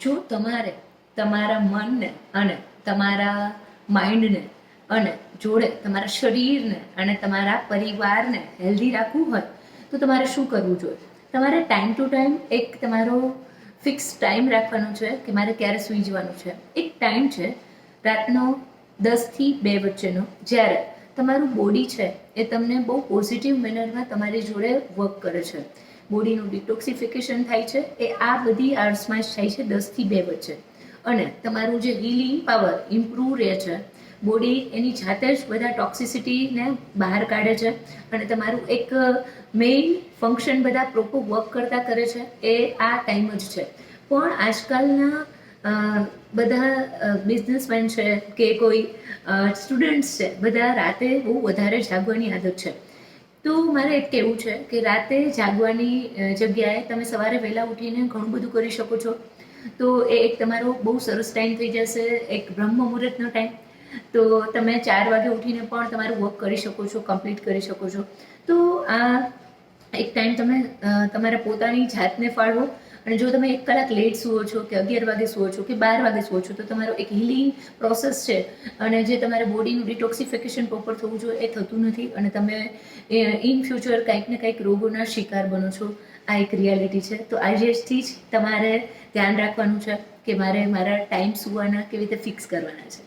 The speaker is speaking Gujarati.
જો તમારે તમારા મનને અને તમારા માઇન્ડને અને જોડે તમારા શરીરને અને તમારા પરિવારને હેલ્ધી રાખવું હોય તો તમારે શું કરવું જોઈએ? તમારે ટાઈમ ટુ ટાઈમ એક તમારો ફિક્સ ટાઈમ રાખવાનો છે કે મારે ક્યારે સૂઈ જવાનું છે. એક ટાઈમ છે રાતનો 10 થી 2 વચ્ચેનો, જ્યારે તમારું બોડી છે એ તમને બહુ પોઝિટિવ મેનરમાં તમારી જોડે વર્ક કરે છે. બોડીનું ડિટોક્સિફિકેશન થાય છે એ આ બધી આર્સમાં જ થાય છે 10 થી 2 વચ્ચે. અને તમારું જે હીલિંગ પાવર ઇમ્પ્રૂવ રહે છે. બોડી એની જાતે જ બધા ટોક્સિસિટીને બહાર કાઢે છે અને તમારું એક મેઇન ફંક્શન બધા પ્રોપર વર્ક કરતા કરે છે એ આ ટાઈમ જ છે. પણ આજકાલના બધા બિઝનેસમેન છે કે કોઈ સ્ટુડન્ટ્સ છે, બધા રાતે બહુ વધારે જાગવાની આદત છે. તો મારે એક કહેવું છે કે રાતે જાગવાની જગ્યાએ તમે સવારે વહેલા ઉઠીને ઘણું બધું કરી શકો છો. તો એ એક તમારો બહુ સરસ ટાઈમ થઈ જશે, એક બ્રહ્મ મુહૂર્તનો ટાઈમ. તો તમે 4 વાગે ઉઠીને પણ તમારું વર્ક કરી શકો છો, કમ્પ્લીટ કરી શકો છો. તો આ એક ટાઈમ તમે તમારા પોતાની જાતને ફાળવો. અને જો તમે 1 કલાક લેટ સુવો છો કે 11 વાગે સુવો છો કે 12 વાગે સુવો છો તો તમારો એક હિલિંગ પ્રોસેસ છે અને જે તમારે બોડીનું ડિટોક્સિફિકેશન પ્રોપર થવું જોઈએ એ થતું નથી અને તમે ઇન ફ્યુચર કંઈક ને કંઈક રોગોના શિકાર બનો છો. આ એક રિયાલિટી છે. તો આજથી જ તમારે ધ્યાન રાખવાનું છે કે મારે મારા ટાઈમ સુવાના કેવી રીતે ફિક્સ કરવાના છે.